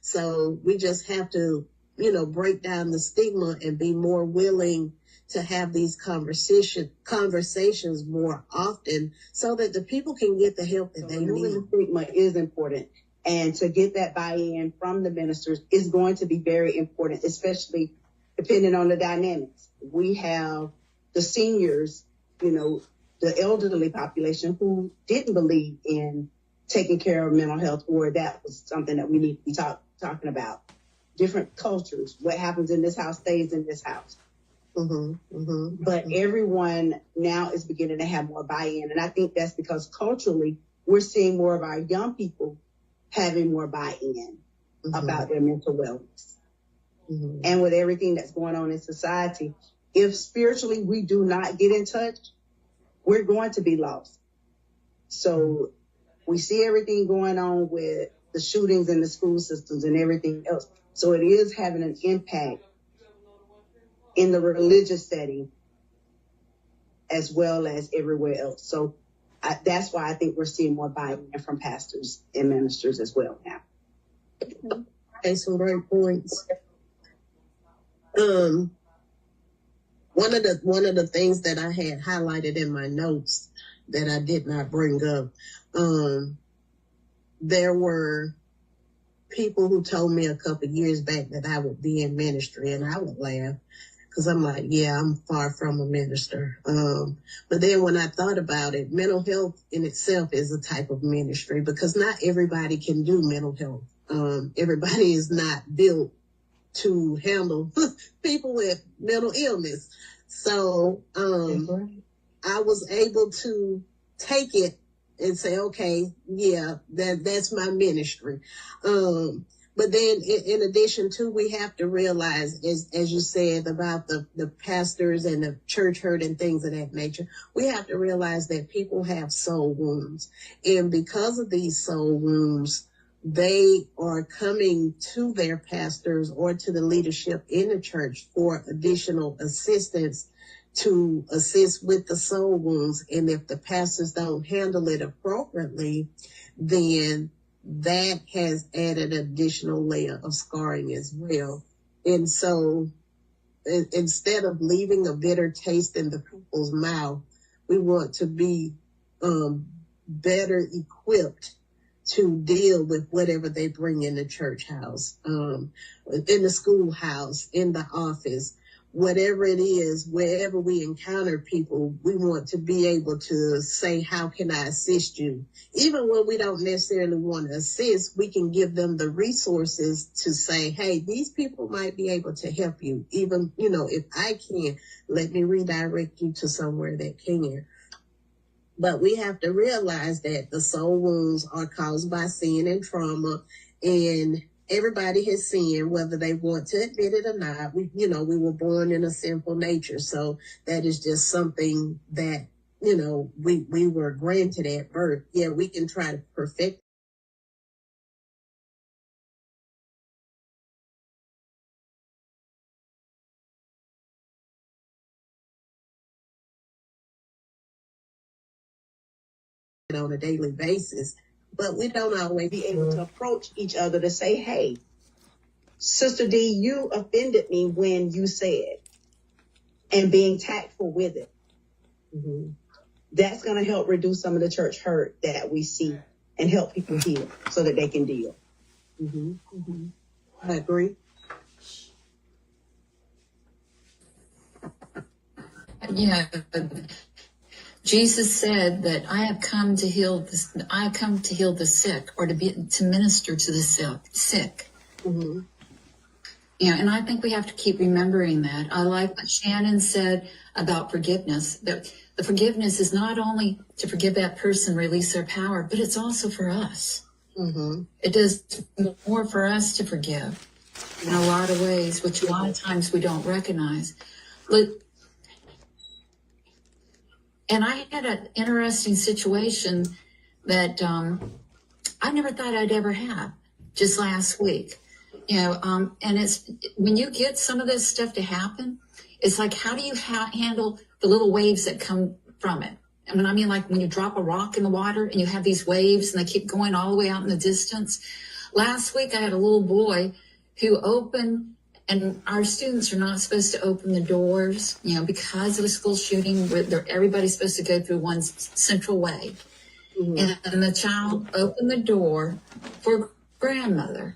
So we just have to, break down the stigma and be more willing to have these conversations more often so that the people can get the help that they need. The stigma is important. And to get that buy-in from the ministers is going to be very important, especially depending on the dynamics. We have the seniors, the elderly population who didn't believe in taking care of mental health, or that was something that we need to be talking about. Different cultures. What happens in this house stays in this house. But everyone now is beginning to have more buy-in. And I think that's because culturally, we're seeing more of our young people having more buy-in about their mental wellness. And with everything that's going on in society, if spiritually we do not get in touch, we're going to be lost. So we see everything going on with the shootings in the school systems and everything else. So it is having an impact in the religious setting as well as everywhere else. So that's why I think we're seeing more buy-in from pastors and ministers as well now. Okay, some great points. One of the things that I had highlighted in my notes that I did not bring up, there were people who told me a couple of years back that I would be in ministry, and I would laugh because I'm like, yeah, I'm far from a minister. But then when I thought about it, mental health in itself is a type of ministry because not everybody can do mental health. Everybody is not built to handle people with mental illness. So I was able to take it and say, okay, yeah, that's my ministry. But then in addition to, we have to realize, as you said about the pastors and the church hurt and things of that nature, we have to realize that people have soul wounds. And because of these soul wounds, they are coming to their pastors or to the leadership in the church for additional assistance to assist with the soul wounds. And if the pastors don't handle it appropriately, then that has added an additional layer of scarring as well. And so instead of leaving a bitter taste in the people's mouth, we want to be better equipped to deal with whatever they bring in the church house, in the schoolhouse, in the office, whatever it is, wherever we encounter people, we want to be able to say, how can I assist you? Even when we don't necessarily want to assist, we can give them the resources to say, hey, these people might be able to help you. Even, if I can, let me redirect you to somewhere that can. But we have to realize that the soul wounds are caused by sin and trauma, and everybody has sinned, whether they want to admit it or not. We were born in a sinful nature. So that is just something that, we were granted at birth. Yeah, we can try to perfect it on a daily basis, but we don't always be able to approach each other to say, hey, Sister D, you offended me when you said, and being tactful with it. That's going to help reduce some of the church hurt that we see and help people heal so that they can deal. I agree. Yeah, Jesus said that I have come to heal the sick, or to minister to the sick. Yeah, and I think we have to keep remembering that. I like what Shannon said about forgiveness, that the forgiveness is not only to forgive that person, release their power, but it's also for us. It does more for us to forgive in a lot of ways, which a lot of times we don't recognize. And I had an interesting situation that I never thought I'd ever have just last week. And it's when you get some of this stuff to happen, it's like, how do you handle the little waves that come from it? I mean, like when you drop a rock in the water and you have these waves and they keep going all the way out in the distance. last week I had a little boy who opened, and our students are not supposed to open the doors, because of a school shooting. Everybody's supposed to go through one central way. Mm-hmm. And the child opened the door for grandmother,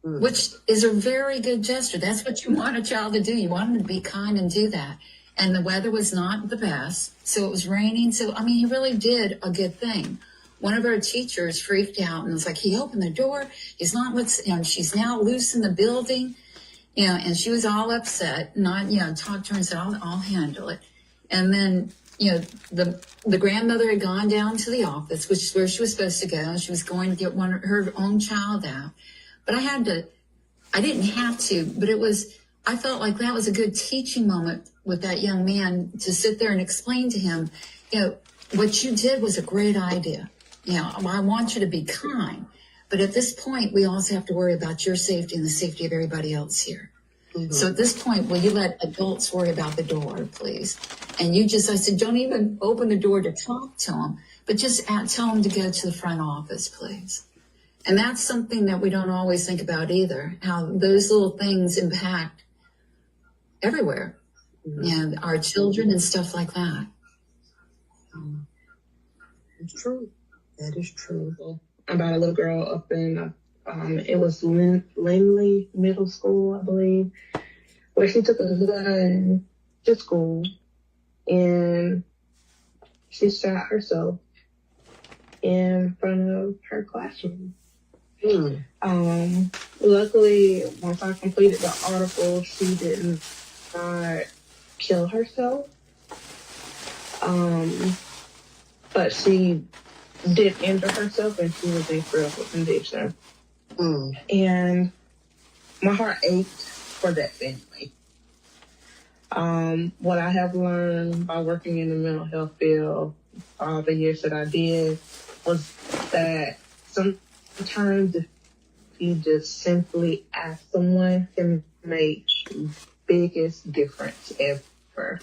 which is a very good gesture. That's what you want a child to do. You want them to be kind and do that. And the weather was not the best, so it was raining. So, he really did a good thing. One of our teachers freaked out and was like, he opened the door. He's not, she's now loose in the building. And she was all upset. And I, talked to her and said, I'll handle it. And then, the grandmother had gone down to the office, which is where she was supposed to go. She was going to get her own child out. But I didn't have to, but I felt like that was a good teaching moment with that young man to sit there and explain to him, what you did was a great idea. I want you to be kind. But at this point, we also have to worry about your safety and the safety of everybody else here. Mm-hmm. So at this point, will you let adults worry about the door, please? And I said, don't even open the door to talk to them, but just tell them to go to the front office, please. And that's something that we don't always think about either, how those little things impact everywhere. And our children and stuff like that. It's true. That is true. About a little girl up in, it was Lindley Middle School, I believe, where she took a gun to school and she shot herself in front of her classroom. Luckily, once I completed the article, she did not kill herself. But she did injure herself and she was in critical condition. And my heart ached for that family. What I have learned by working in the mental health field all the years that I did was that sometimes if you just simply ask someone can make the biggest difference ever.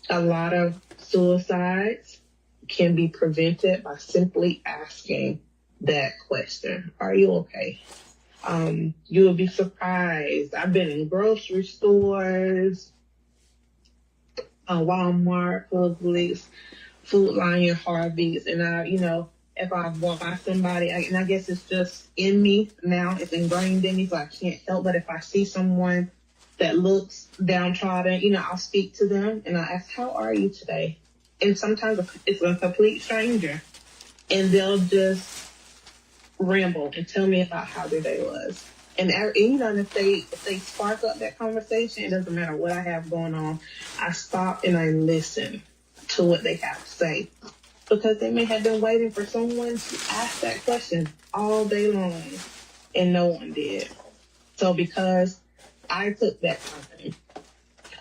A lot of suicides can be prevented by simply asking that question. Are you okay? You will be surprised. I've been in grocery stores, Walmart, Publix, Food Lion, Harvey's, and if I walk by somebody, and I guess it's just in me now, it's ingrained in me, so I can't help but if I see someone that looks downtrodden, I'll speak to them and I'll ask, how are you today? And sometimes it's a complete stranger and they'll just ramble and tell me about how their day was. And if they spark up that conversation, it doesn't matter what I have going on. I stop and I listen to what they have to say because they may have been waiting for someone to ask that question all day long and no one did. So because I took that time,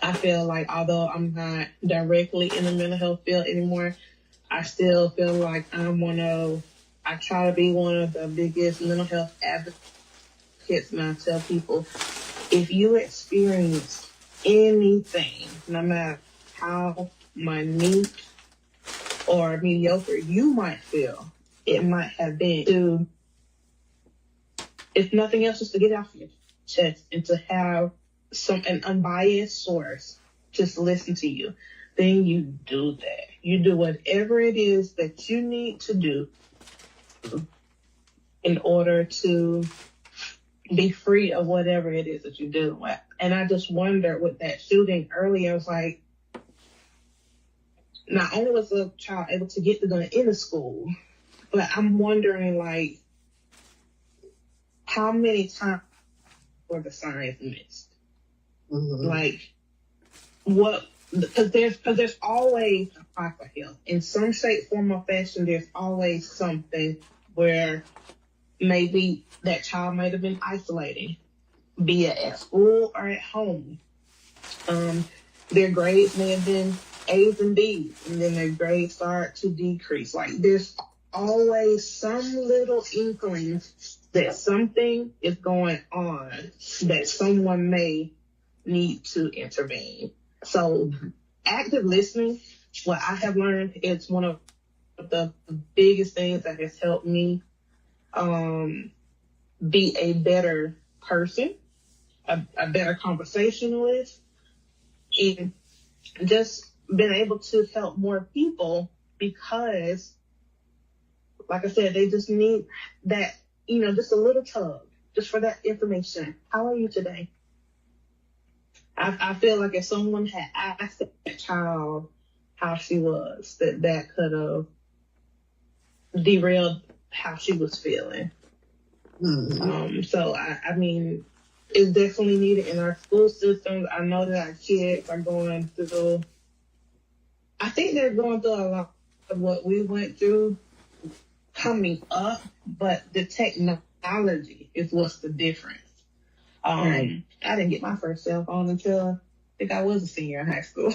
I feel like although I'm not directly in the mental health field anymore, I still feel like I try to be one of the biggest mental health advocates, and I tell people, if you experience anything, no matter how minute or mediocre you might feel, it might have been to, if nothing else, just to get off your chest and to have an unbiased source just listen to you, then you do that. You do whatever it is that you need to do in order to be free of whatever it is that you're dealing with. And I just wondered with that shooting earlier, I was like, not only was the child able to get the gun in the school, but I'm wondering, like, how many times were the signs missed? Like, what? Because there's always a cry for help. In some shape, form, or fashion, there's always something where maybe that child might have been isolating, be it at school or at home. Their grades may have been A's and B's, and then their grades start to decrease. Like, there's always some little inkling that something is going on, that someone may need to intervene. So active listening, what I have learned, is one of the biggest things that has helped me be a better person, a better conversationalist, and just been able to help more people because, like I said, they just need that, just a little tug, just for that information. How are you today? I feel like if someone had asked that child how she was, that could have derailed how she was feeling. Mm-hmm. So, I mean, it's definitely needed in our school systems. I know that our kids are going through, I think they're going through a lot of what we went through coming up, but the technology is what's the difference. Right. I didn't get my first cell phone until I think I was a senior in high school.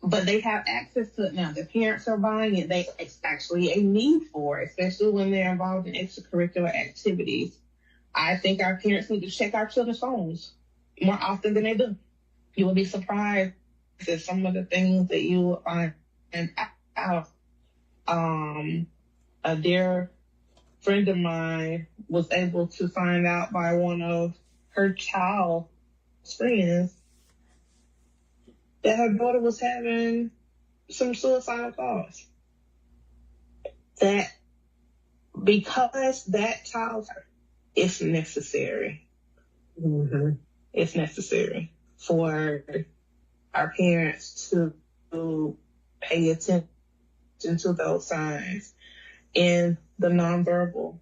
But they have access to it now. The parents are buying it. It's actually a need for it, especially when they're involved in extracurricular activities. I think our parents need to check our children's phones more often than they do. You will be surprised at some of the things that you will find out. A dear friend of mine was able to find out by one of her child's friends that her daughter was having some suicidal thoughts. That because that child, it's necessary. Mm-hmm. It's necessary for our parents to pay attention to those signs and the nonverbal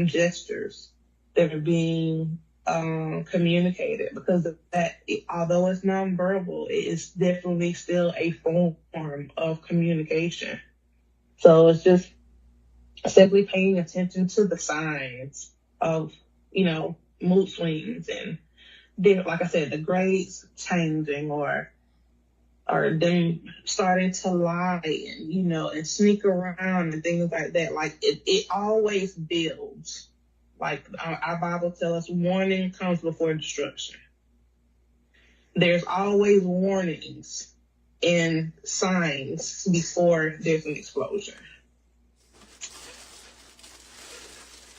gestures that are being communicated, because that, although it's nonverbal, it is definitely still a form of communication. So it's just simply paying attention to the signs of, mood swings and, like I said, the grades changing or them starting to lie and, and sneak around and things like that. Like it always builds. Like our Bible tells us, warning comes before destruction. There's always warnings and signs before there's an explosion.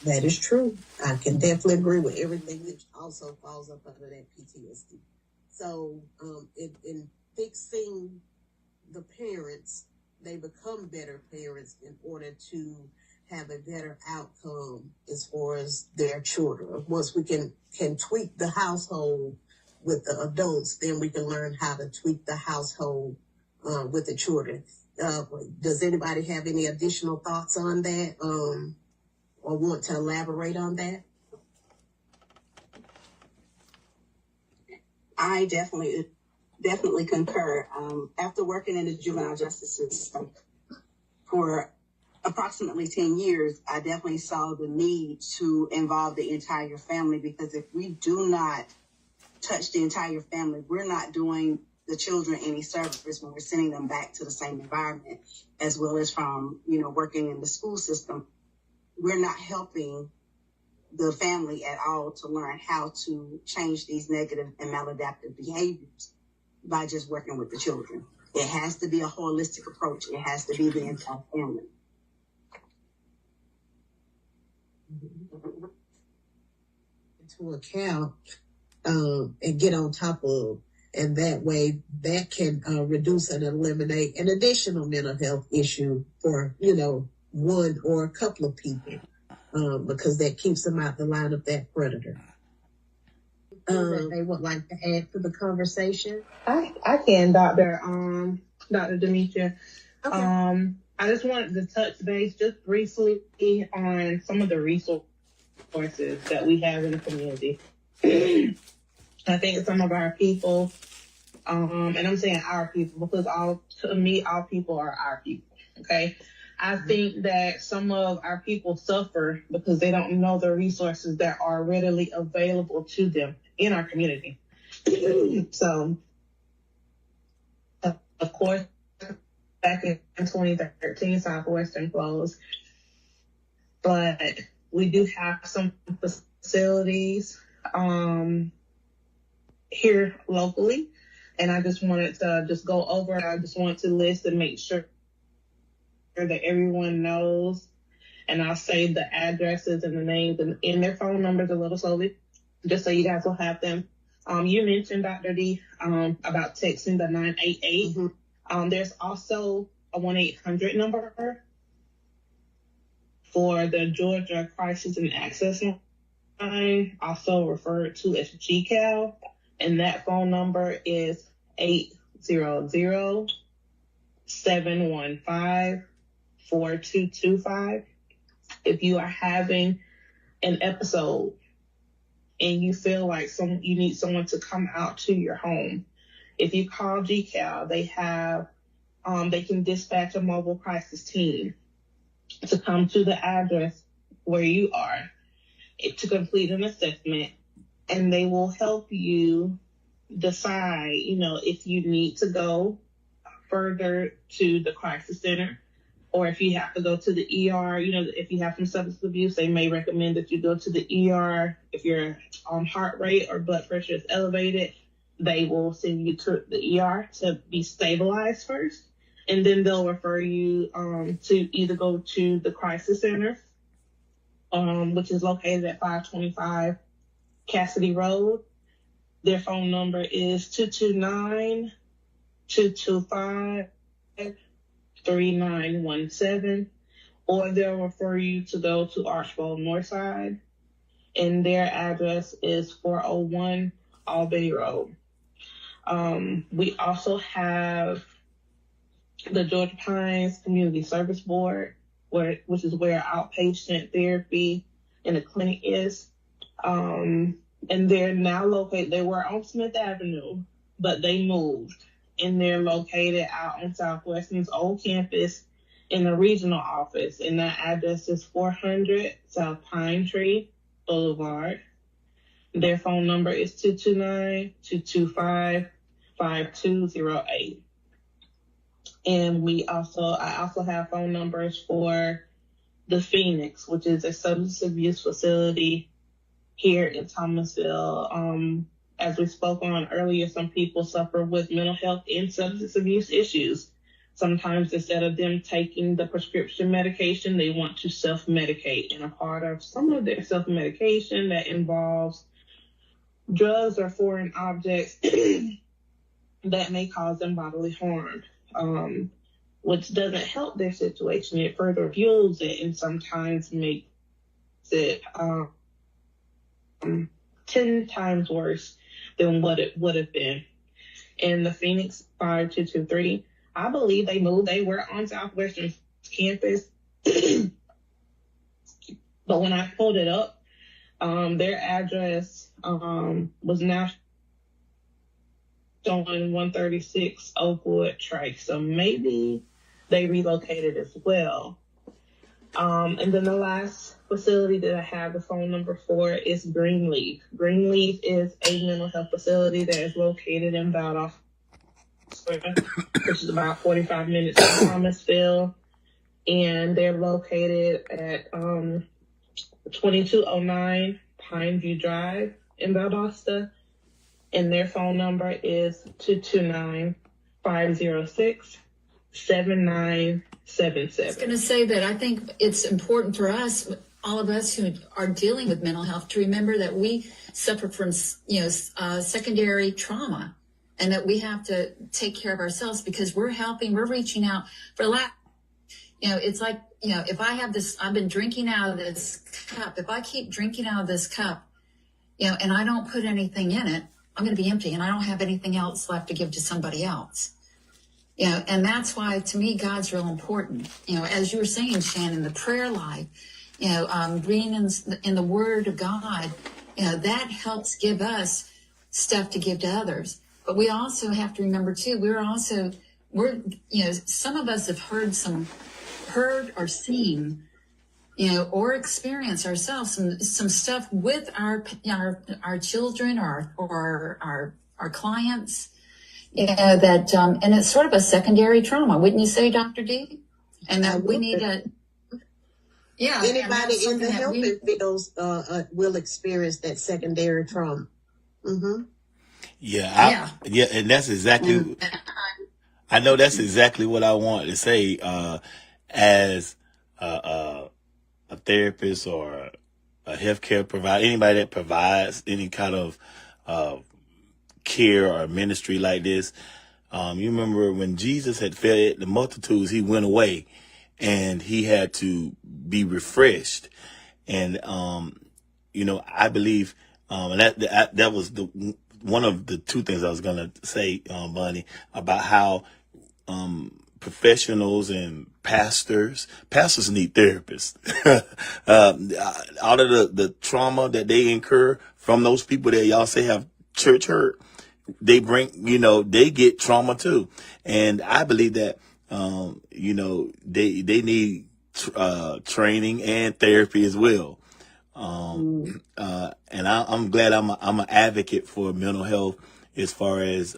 That is true. I can definitely agree with everything that also falls up under that PTSD. So in fixing the parents, they become better parents in order to have a better outcome as far as their children. Once we can tweak the household with the adults, then we can learn how to tweak the household with the children. Does anybody have any additional thoughts on that or want to elaborate on that? I definitely concur. After working in the juvenile justice system for approximately 10 years, I definitely saw the need to involve the entire family, because if we do not touch the entire family, we're not doing the children any service when we're sending them back to the same environment, as well as from, working in the school system. We're not helping the family at all to learn how to change these negative and maladaptive behaviors by just working with the children. It has to be a holistic approach. It has to be the entire family. To account and get on top of, and that way that can reduce and eliminate an additional mental health issue for one or a couple of people, because that keeps them out the line of that predator. That they would like to add to the conversation. I can, Dr. Demetria. Okay. I just wanted to touch base just briefly on some of the resources that we have in the community. I think some of our people, and I'm saying our people because to me, all people are our people. Okay. I think that some of our people suffer because they don't know the resources that are readily available to them in our community. So, of course, back in 2013, Southwestern closed, but we do have some facilities here locally And I just wanted to just go over it. I just wanted to list and make sure that everyone knows. And I'll save the addresses and the names and their phone numbers a little slowly, just so you guys will have them. You mentioned, Dr. D, about texting the 988. Mm-hmm. There's also a 1-800 number for the Georgia Crisis and Access Line, also referred to as GCAL. And that phone number is 800-715-4225. If you are having an episode and you feel like you need someone to come out to your home, if you call GCAL, they can dispatch a mobile crisis team to come to the address where you are to complete an assessment, and they will help you decide, if you need to go further to the crisis center, or if you have to go to the ER. If you have some substance abuse, they may recommend that you go to the ER. If your heart rate or blood pressure is elevated, they will send you to the ER to be stabilized first. And then they'll refer you to either go to the crisis center, which is located at 525 Cassidy Road. Their phone number is 229-225-3917, or they'll refer you to go to Archbold Northside, and their address is 401 Albany Road. We also have the Georgia Pines Community Service Board, which is where outpatient therapy in a clinic is. And they're now located, they were on Smith Avenue, but they moved. And they're located out on Southwestern's old campus in the regional office. And that address is 400 South Pine Tree Boulevard. Their phone number is 229-225-5208. And I also have phone numbers for the Phoenix, which is a substance abuse facility here in Thomasville. As we spoke on earlier, some people suffer with mental health and substance abuse issues. Sometimes instead of them taking the prescription medication, they want to self-medicate. And a part of some of their self-medication that involves drugs or foreign objects that may cause them bodily harm, which doesn't help their situation. It further fuels it and sometimes makes it 10 times worse than what it would have been. And the Phoenix 5223, I believe they moved. They were on Southwestern campus. But when I pulled it up, their address was now showing 136 Oakwood Trace. So maybe they relocated as well. And then the last facility that I have the phone number for is Greenleaf. Greenleaf is a mental health facility that is located in Valdosta, which is about 45 minutes from Thomasville. And they're located at 2209 Pineview Drive in Valdosta. And their phone number is 229-506-7977. I was going to say that I think it's important for us, all of us who are dealing with mental health, to remember that we suffer from, secondary trauma, and that we have to take care of ourselves because we're reaching out for it's like, if I have this, I've been drinking out of this cup. If I keep drinking out of this cup, and I don't put anything in it, I'm going to be empty and I don't have anything else left to give to somebody else. And that's why, to me, God's real important. As you were saying, Shannon, the prayer life, reading in the Word of God, that helps give us stuff to give to others. But we also have to remember, too, some of us have heard or seen, or experienced ourselves some stuff with our children or our clients. That and it's sort of a secondary trauma, wouldn't you say, Dr. D? And that we need to, anybody in the helping fields will experience that secondary trauma. Mm-hmm. Yeah, and that's exactly. I know that's exactly what I wanted to say. As a therapist or a healthcare provider, anybody that provides any kind of care or ministry like this. You remember when Jesus had fed the multitudes, he went away and he had to be refreshed. And, I believe, and that was one of the two things I was going to say, Bunny, about how, professionals and pastors need therapists. Out of the trauma that they incur from those people that y'all say have church hurt, they bring, they get trauma too. And I believe that, they need, training and therapy as well. And I'm glad I'm an advocate for mental health as far as,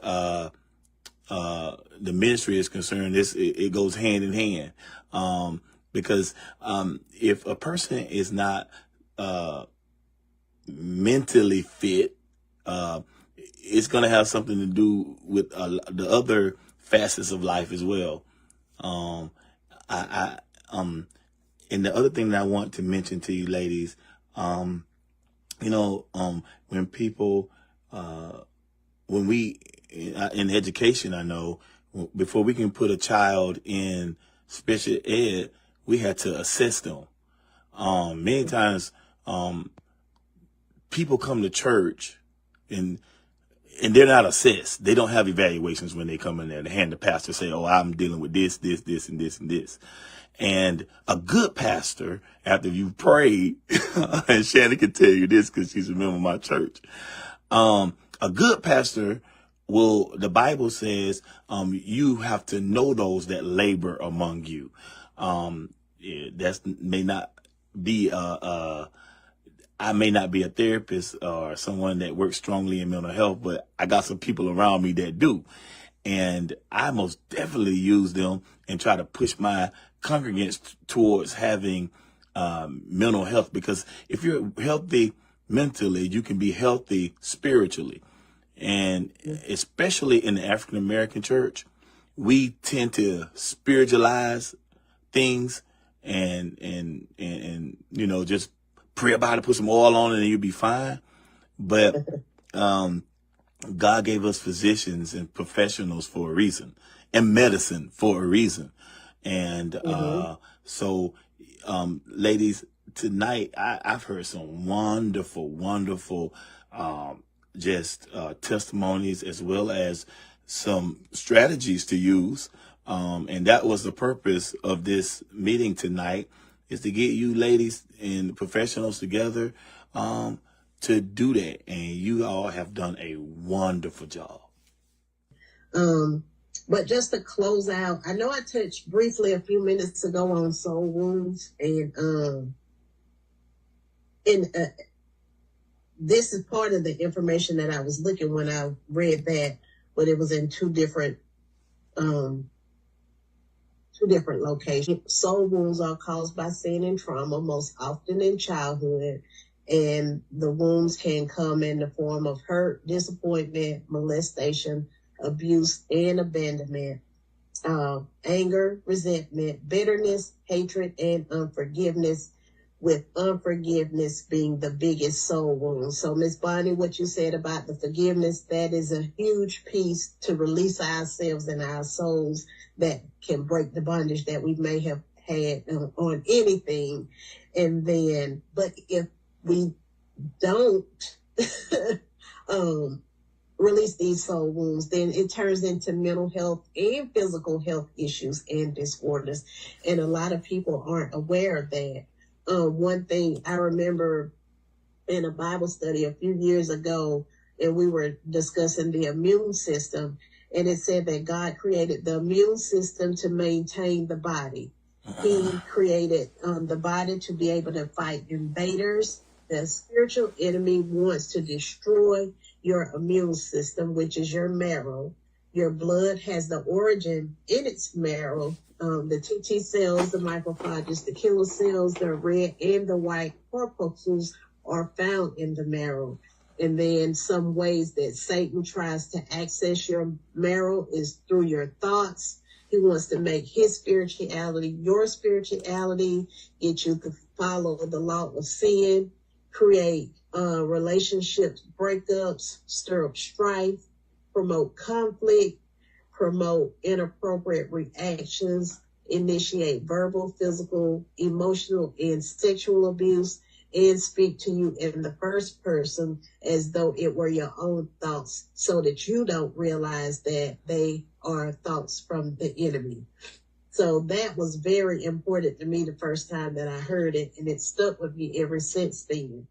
the ministry is concerned. It goes hand in hand. Because, if a person is not, mentally fit, it's going to have something to do with the other facets of life as well. And the other thing that I want to mention to you ladies, when people, when we, in education, I know before we can put a child in special ed, we had to assess them. Many times, people come to church and they're not assessed. They don't have evaluations when they come in there. They hand the pastor say, "Oh, I'm dealing with this, and this, and this." And a good pastor, after you've prayed, and Shannon can tell you this because she's a member of my church. A good pastor the Bible says, you have to know those that labor among you. That may not be, I may not be a therapist or someone that works strongly in mental health, but I got some people around me that do. And I most definitely use them and try to push my congregants towards having mental health, because if you're healthy mentally, you can be healthy spiritually. And especially in the African American church, we tend to spiritualize things and just pray about it, put some oil on it, and you'll be fine. But God gave us physicians and professionals for a reason, and medicine for a reason. And so, ladies, tonight I've heard some wonderful testimonies, as well as some strategies to use. And that was the purpose of this meeting tonight, is to get you ladies and professionals together to do that. And you all have done a wonderful job. But just to close out, I know I touched briefly a few minutes ago on soul wounds, and this is part of the information that I was looking when I read that, but it was in two different locations. Soul wounds are caused by sin and trauma, most often in childhood, and the wounds can come in the form of hurt, disappointment, molestation, abuse, and abandonment, anger, resentment, bitterness, hatred, and unforgiveness, with unforgiveness being the biggest soul wound. So, Miss Bonnie, what you said about the forgiveness, that is a huge piece to release ourselves and our souls that can break the bondage that we may have had on anything. And then, but if we don't release these soul wounds, then it turns into mental health and physical health issues and disorders. And a lot of people aren't aware of that. One thing I remember in a Bible study a few years ago, and we were discussing the immune system, and it said that God created the immune system to maintain the body. He created the body to be able to fight invaders. The spiritual enemy wants to destroy your immune system, which is your marrow. Your blood has the origin in its marrow. The TT cells, the macrophages, the killer cells, the red and the white corpuscles are found in the marrow. And then some ways that Satan tries to access your marrow is through your thoughts. He wants to make his spirituality your spirituality, get you to follow the law of sin, create relationships, breakups, stir up strife, promote conflict, promote inappropriate reactions, initiate verbal, physical, emotional, and sexual abuse, and speak to you in the first person as though it were your own thoughts, so that you don't realize that they are thoughts from the enemy. So that was very important to me the first time that I heard it, and it stuck with me ever since then.